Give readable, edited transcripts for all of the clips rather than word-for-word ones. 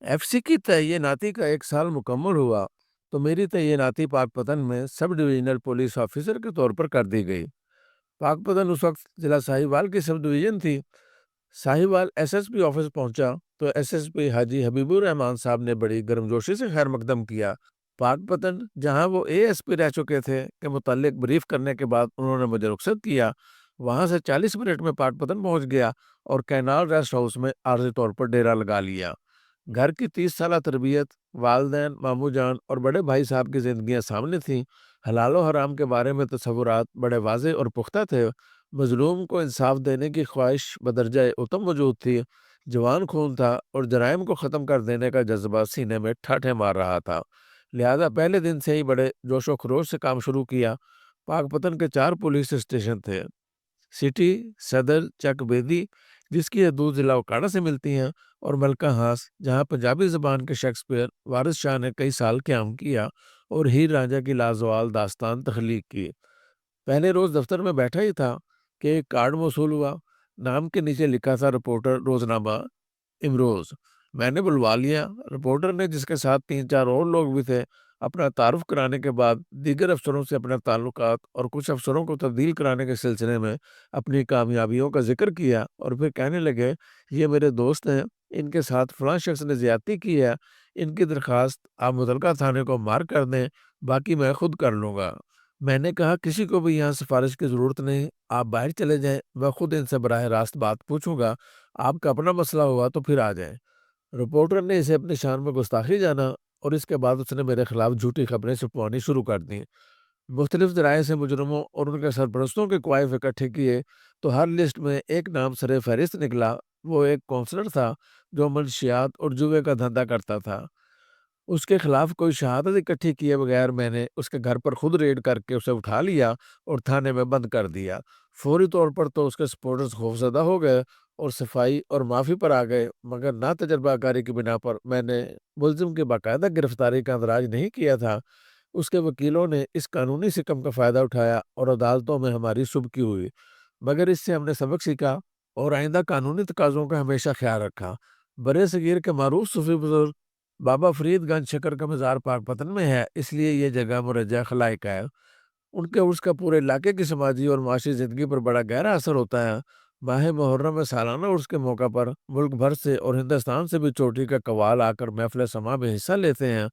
F C की तैनाती का 1 साल मुकम्मल हुआ तो मेरी तैनाती पाकपतन में सब डिविजनल पुलिस ऑफिसर के तौर पर कर दी गई। पाकपतन उस वक्त जिला साहिवाल की सब डिवीजन थी। साहिवाल एसएसपी ऑफिस पहुंचा तो एसएसपी हाजी हबीबुर रहमान साहब ने बड़ी गर्मजोशी से खैर मकदम किया। पाकपतन जहां वो एएसपी रह चुके थे के मुतालिक ब्रीफ करने के बाद उन्होंने मुझे रुखसत किया। वहां से 40 मिनट में पाकपतन पहुंच गया और कैनाल रेस्ट हाउस में आर्जी तौर पर डेरा लगा लिया। घर की 30 साल तरबियत, वालदैन, मामू जान और बड़े भाई साहब की जिंदगियां सामने थीं। हलाल और हराम के बारे में तसव्वुरात बड़े वाज़े और पुख्ता थे। मजलूम को इंसाफ देने की ख्वाहिश बदरजा उत्तम मौजूद थी। जवान खून था और जराइम को ख़त्म कर देने का जज्बा सीने में ठाठे मार रहा था। लिहाजा पहले दिन से ही बड़े जोशो खरोश से काम शुरू किया। पाकपतन के 4 पुलिस स्टेशन थे: सिटी, सदर, चक बेदी, जिसकी हदूद जिला उकाड़ा से मिलती हैं, और मलका हास, जहाँ पंजाबी ज़बान के शेक्सपियर वारिस शाह ने कई साल क़याम किया और हीर रांझा की लाजवाल दास्तान तख्लीक की। पहले रोज़ दफ्तर में बैठा ही था कि एक कार्ड मौसूल हुआ। नाम के नीचे लिखा था रिपोर्टर रोज़नामा इमरोज़। मैंने बुलवा लिया। रिपोर्टर ने, जिसके साथ 3-4 और लोग भी थे, अपना तारुफ कराने के बाद दीगर अफसरों से अपना ताल्लुकात और कुछ अफसरों को तब्दील कराने के सिलसिले में अपनी कामयाबियों का ज़िक्र किया और फिर कहने लगे, ये मेरे दोस्त हैं, इनके साथ फ़लाँ शख्स ने ज़्यादती की है, इनकी दरख्वास्त आप मुतलका थाने को मार्क कर दें, बाकी मैं खुद कर लूँगा। मैंने कहा, किसी को भी यहाँ सिफारिश की ज़रूरत नहीं, आप बाहर चले जाएँ, मैं खुद इनसे बराह रास्त बात पूछूँगा, आपका अपना मसला हुआ तो फिर आ जाएँ। रिपोर्टर ने इसे अपनी शान में गुस्ताखी जाना और इसके बाद उसने मेरे खिलाफ झूठी खबरें छुपवानी शुरू कर दी। मुख्तलिफ ज़राए से मुजरमों और उनके सरपरस्तों के क्वाइफ इकट्ठे किए तो हर लिस्ट में एक नाम सरे फहरिस्त निकला। वो एक काउंसलर था जो मनशियात और जुए का धंधा करता था। उसके खिलाफ कोई शहादत इकट्ठी किए बगैर मैंने उसके घर पर खुद रेड करके उसे उठा लिया और थाने में बंद कर दिया। फौरी तौर पर तो उसके सपोर्टर्स खौफजदा हो गए और सफाई और माफ़ी पर आ गए, मगर ना तजर्बाकारी की बिना पर मैंने मुलजिम की बाकायदा गिरफ्तारी का अंदराज नहीं किया था। उसके वकीलों ने इस कानूनी सिकम का फ़ायदा उठाया और अदालतों में हमारी सुबकी हुई, मगर इससे हमने सबक सीखा और आइंदा कानूनी तकाज़ों का हमेशा ख्याल रखा। बरे सगीर के मारूफ सूफी बुजुर्ग बाबा फरीदगंज शक्कर का मज़ार पाकपतन में है, इसलिए ये जगह मुरज्जा खलाइक है। उनके उर्स का पूरे इलाके की समाजी और माशी ज़िंदगी पर बड़ा गहरा असर होता है। माह मुहर्रम में सालाना उर्स के मौका पर मुल्क भर से और हिंदुस्तान से भी चोटी का कवाल आकर महफ़िल समा में हिस्सा लेते हैं।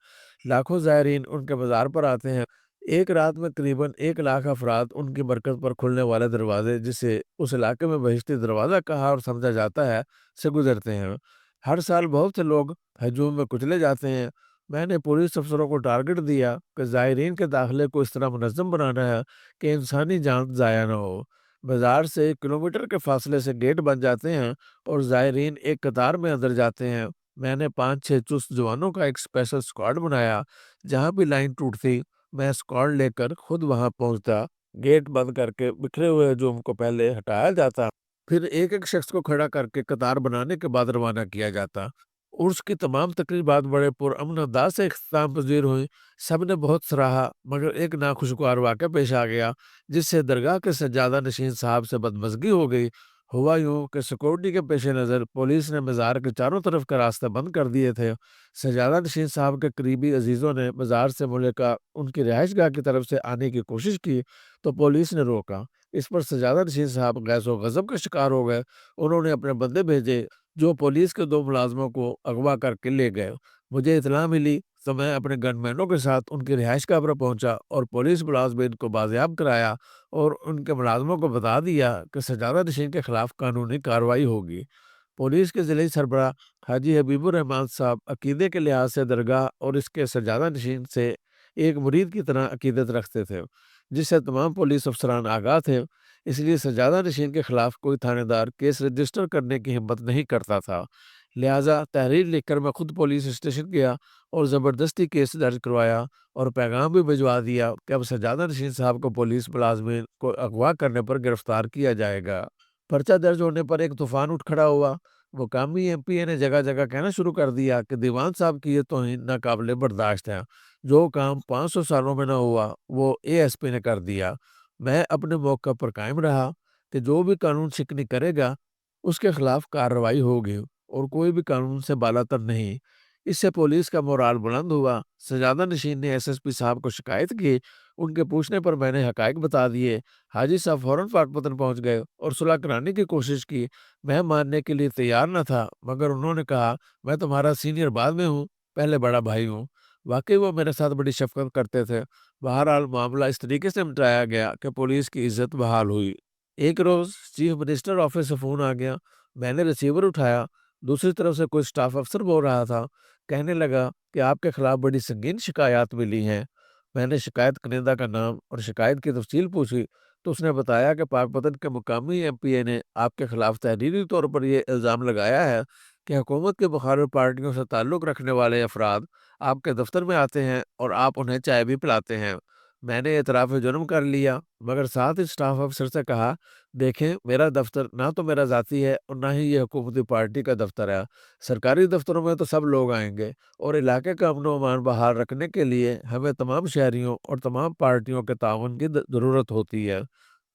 लाखों ज़ायरीन उनके मज़ार पर आते हैं। एक रात में करीबन 1 लाख अफराद उनकी बरकत पर खुलने वाले दरवाज़े, जिसे उस इलाके में बहिश्ती दरवाज़ा कहा और समझा जाता है, से गुजरते हैं। हर साल बहुत से लोग हजूम में कुचले जाते हैं। मैंने पुलिस अफसरों को टारगेट दिया कि ज़ायरीन के दाखिले को इस तरह मुनज़्ज़म बनाना है कि इंसानी जान ज़ाया ना हो। बाज़ार से 1 किलोमीटर के फासले से गेट बन जाते हैं और ज़ायरीन एक कतार में अंदर जाते हैं। मैंने 5-6 चुस्त जवानों का एक स्पेशल स्क्वाड बनाया। जहाँ भी लाइन टूटती, मैं स्क्वाड लेकर खुद वहाँ पहुँचता। गेट बंद करके बिखरे हुए हजूम को पहले हटाया जाता, फिर एक-एक शख्स को खड़ा करके कतार बनाने के बाद रवाना किया जाता। उर्स की तमाम तकरीबात बड़े पुरअमन अंदाज से इख्तिताम पज़ीर हुईं। सब ने बहुत सराहा, मगर एक नाखुशगवार वाक़या पेश आ गया, जिससे दरगाह के सज्जादा नशीन साहब से बदमज़गी हो गई। हुआ यूँ कि सिक्योरिटी के पेश नज़र पुलिस ने मज़ार के चारों तरफ के रास्ते बंद कर दिए थे। सज्जादा नशीन साहब के करीबी अजीज़ों ने मज़ार से मुल्का उनकी रिहाइशगाह की तरफ से आने की कोशिश की, तो पुलिस ने रोका। इस पर सज्जादा नशीन साहब गैज़ो-ग़ज़ब का शिकार हो गए। उन्होंने अपने बंदे भेजे, जो पुलिस के 2 मुलाज़मों को अगवा करके ले गए। मुझे इत्तला मिली तो मैं अपने गनमैनों के साथ उनकी रिहाइशगाह पर पहुंचा और पुलिस मुलाज़िमीन को बाज़ियाब कराया और उनके मुलाज़मों को बता दिया कि सज्जादा नशीन के खिलाफ कानूनी कार्रवाई होगी। पुलिस के ज़िले सरबराह हाजी हबीबुर रहमान साहब अकीदे के लिहाज से दरगाह और इसके सज्जादा नशीन से एक मुरीद की तरह अकीदत रखते थे, जिससे तमाम पुलिस अफसरान आगाह थे। इसलिए सज्जादा नशीन के खिलाफ कोई थानेदार केस रजिस्टर करने की हिम्मत नहीं करता था। लिहाजा तहरीर लिखकर मैं खुद पुलिस स्टेशन गया और ज़बरदस्ती केस दर्ज करवाया और पैगाम भी भिजवा दिया कि अब सज्जादा नशीन साहब को पुलिस मुलाजमीन को अगवा करने पर गिरफ्तार किया जाएगा। पर्चा दर्ज होने पर एक तूफान उठ खड़ा हुआ। मुकामी एमपीए ने जगह जगह कहना शुरू कर दिया कि दीवान साहब की ये तौहीन नाकाबिले बर्दाश्त है। जो काम 500 सालों में ना हुआ, वो एएसपी ने कर दिया। मैं अपने मौक़िफ़ पर कायम रहा कि जो भी कानून शिकनी करेगा, उसके खिलाफ कार्रवाई होगी और कोई भी कानून से बालातर नहीं। اس سے پولیس کا مورال بلند ہوا۔ سجادہ نشین نے ایس ایس پی صاحب کو شکایت کی۔ ان کے پوچھنے پر میں نے حقائق بتا دیے۔ حاجی صاحب فوراً پاکپتن پہنچ گئے اور صلح کرانے کی کوشش کی۔ میں ماننے کے لیے تیار نہ تھا، مگر انہوں نے کہا میں تمہارا سینئر بعد میں ہوں، پہلے بڑا بھائی ہوں۔ واقعی وہ میرے ساتھ بڑی شفقت کرتے تھے۔ بہرحال معاملہ اس طریقے سے نمٹایا گیا کہ پولیس کی عزت بحال ہوئی۔ ایک روز چیف منسٹر آفس سے فون آ گیا۔ میں نے ریسیور اٹھایا۔ دوسری طرف سے کوئی سٹاف افسر بول رہا تھا۔ کہنے لگا کہ آپ کے خلاف بڑی سنگین شکایات ملی ہیں۔ میں نے شکایت کنندہ کا نام اور شکایت کی تفصیل پوچھی تو اس نے بتایا کہ پاکپتن کے مقامی ایم پی اے نے آپ کے خلاف تحریری طور پر یہ الزام لگایا ہے کہ حکومت کے مخالف پارٹیوں سے تعلق رکھنے والے افراد آپ کے دفتر میں آتے ہیں اور آپ انہیں چائے بھی پلاتے ہیں۔ میں نے اعتراف جرم کر لیا، مگر ساتھ ہی اسٹاف افسر سے کہا دیکھیں میرا دفتر نہ تو میرا ذاتی ہے اور نہ ہی یہ حکومتی پارٹی کا دفتر ہے۔ سرکاری دفتروں میں تو سب لوگ آئیں گے اور علاقے کا امن و امان بحال رکھنے کے لیے ہمیں تمام شہریوں اور تمام پارٹیوں کے تعاون کی ضرورت ہوتی ہے۔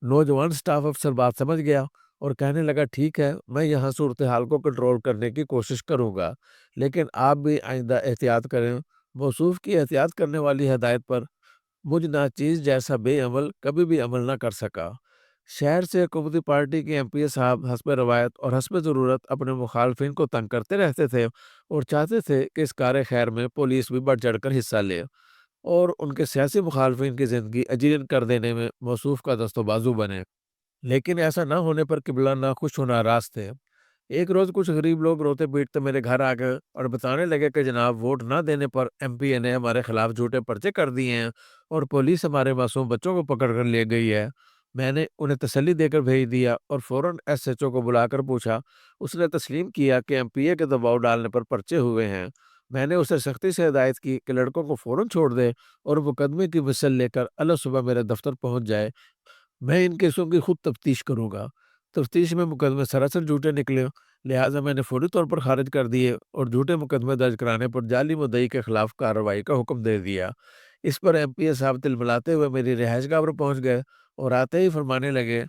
نوجوان سٹاف افسر بات سمجھ گیا اور کہنے لگا ٹھیک ہے، میں یہاں صورتحال کو کنٹرول کرنے کی کوشش کروں گا، لیکن آپ بھی آئندہ احتیاط کریں۔ موصوف کی احتیاط کرنے والی ہدایت پر مجھ ناچیز جیسا بے عمل کبھی بھی عمل نہ کر سکا۔ شہر سے حکومتی پارٹی کے ایم پی اے صاحب حسب روایت اور حسب ضرورت اپنے مخالفین کو تنگ کرتے رہتے تھے اور چاہتے تھے کہ اس کار خیر میں پولیس بھی بڑھ چڑھ کر حصہ لے اور ان کے سیاسی مخالفین کی زندگی اجیر کر دینے میں موصوف کا دست و بازو بنے۔ لیکن ایسا نہ ہونے پر قبلہ ناخوش و ناراض تھے۔ ایک روز کچھ غریب لوگ روتے پیٹتے میرے گھر آ گئے اور بتانے لگے کہ جناب ووٹ نہ دینے پر ایم پی اے نے ہمارے خلاف جھوٹے پرچے کر دیے ہیں اور پولیس ہمارے معصوم بچوں کو پکڑ کر لے گئی ہے۔ میں نے انہیں تسلی دے کر بھیج دیا اور فوراً ایس ایچ او کو بلا کر پوچھا۔ اس نے تسلیم کیا کہ ایم پی اے کے دباؤ ڈالنے پر پرچے ہوئے ہیں۔ میں نے اسے سختی سے ہدایت کی کہ لڑکوں کو فوراً چھوڑ دے اور مقدمے کی مثل لے کر الگ صبح میرے دفتر پہنچ جائے۔ میں ان کیسوں کی خود تفتیش کروں گا۔ تفتیش میں مقدمے سراسر جھوٹے نکلے، لہٰذا میں نے فوری طور پر خارج کر دیے اور جھوٹے مقدمے درج کرانے پر جعلی مدعی کے خلاف کارروائی کا حکم دے دیا۔ اس پر ایم پی اے صاحب تلملاتے ہوئے میری رہائش گاہ پر پہنچ گئے اور آتے ہی فرمانے لگے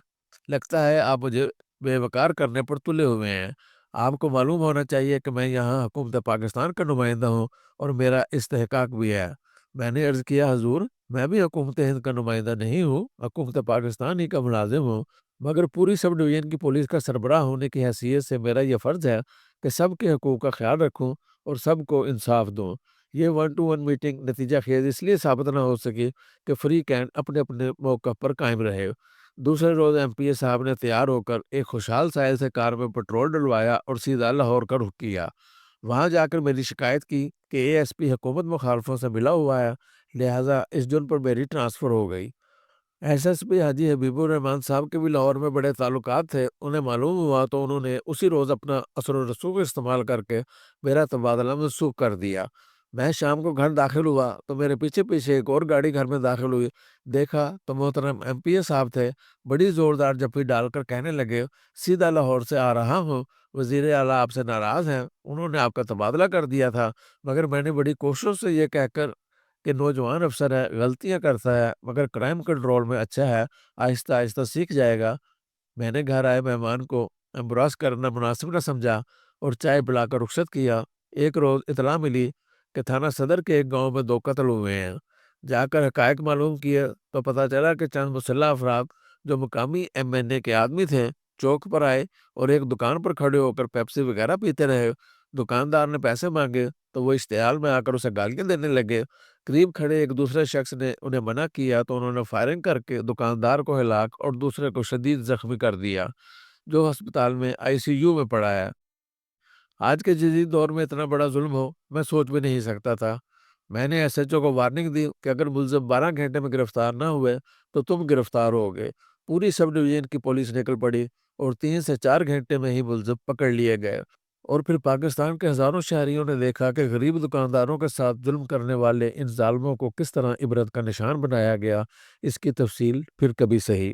لگتا ہے آپ مجھے بے وقار کرنے پر تلے ہوئے ہیں۔ آپ کو معلوم ہونا چاہیے کہ میں یہاں حکومت پاکستان کا نمائندہ ہوں اور میرا استحقاق بھی ہے۔ میں نے عرض کیا حضور میں بھی حکومت ہند کا نمائندہ نہیں ہوں، حکومت پاکستان ہی کا ملازم ہوں، مگر پوری سب ڈویژن کی پولیس کا سربراہ ہونے کی حیثیت سے میرا یہ فرض ہے کہ سب کے حقوق کا خیال رکھوں اور سب کو انصاف دوں۔ یہ 1-to-1 میٹنگ نتیجہ خیز اس لیے ثابت نہ ہو سکی کہ فری کینڈ اپنے اپنے موقع پر قائم رہے۔ دوسرے روز ایم پی اے صاحب نے تیار ہو کر ایک خوشحال سائل سے کار میں پٹرول ڈلوایا اور سیدھا لاہور کا رخ کیا۔ وہاں جا کر میری شکایت کی کہ اے ایس پی حکومت مخالفوں سے ملا ہوا ہے، لہٰذا اس جرم پر میری ٹرانسفر ہو گئی۔ ایس ایس پی حاجی حبیب الرحمان صاحب کے بھی لاہور میں بڑے تعلقات تھے۔ انہیں معلوم ہوا تو انہوں نے اسی روز اپنا اثر و رسوخ استعمال کر کے میرا تبادلہ منسوخ کر دیا۔ میں شام کو گھر داخل ہوا تو میرے پیچھے پیچھے ایک اور گاڑی گھر میں داخل ہوئی۔ دیکھا تو محترم ایم پی اے صاحب تھے۔ بڑی زوردار جفی ڈال کر کہنے لگے سیدھا لاہور سے آ رہا ہوں، وزیر اعلیٰ آپ سے ناراض ہیں، انہوں نے آپ کا تبادلہ کر دیا تھا، مگر میں نے بڑی کوششوں سے یہ کہہ کر کہ نوجوان افسر ہے، غلطیاں کرتا ہے، مگر کرائم کنٹرول میں اچھا ہے، آہستہ آہستہ سیکھ جائے گا۔ میں نے گھر آئے مہمان کو امبراس کرنا مناسب نہ سمجھا اور چائے پلا کر رخصت کیا۔ ایک روز اطلاع ملی کہ تھانہ صدر کے ایک گاؤں میں 2 قتل ہوئے ہیں۔ جا کر حقائق معلوم کیے تو پتہ چلا کہ چند مسلح افراد جو مقامی ایم این اے کے آدمی تھے چوک پر آئے اور ایک دکان پر کھڑے ہو کر پیپسی وغیرہ پیتے رہے۔ دکاندار نے پیسے مانگے تو وہ اشتعال میں آ کر اسے گالیاں دینے لگے۔ قریب کھڑے ایک دوسرے شخص نے انہیں منع کیا تو انہوں نے فائرنگ کر کے دکاندار کو ہلاک اور دوسرے کو شدید زخمی کر دیا، جو ہسپتال میں آئی سی یو میں پڑا ہے۔ آج کے جدید دور میں اتنا بڑا ظلم ہو میں سوچ بھی نہیں سکتا تھا۔ میں نے ایس ایچ او کو وارننگ دی کہ اگر ملزم 12 گھنٹے میں گرفتار نہ ہوئے تو تم گرفتار ہوگے۔ پوری سب ڈویژن کی پولیس نکل پڑی اور 3 سے 4 گھنٹے میں ہی ملزم پکڑ لیے گئے۔ اور پھر پاکستان کے ہزاروں شہریوں نے دیکھا کہ غریب دکانداروں کے ساتھ ظلم کرنے والے ان ظالموں کو کس طرح عبرت کا نشان بنایا گیا۔ اس کی تفصیل پھر کبھی سہی۔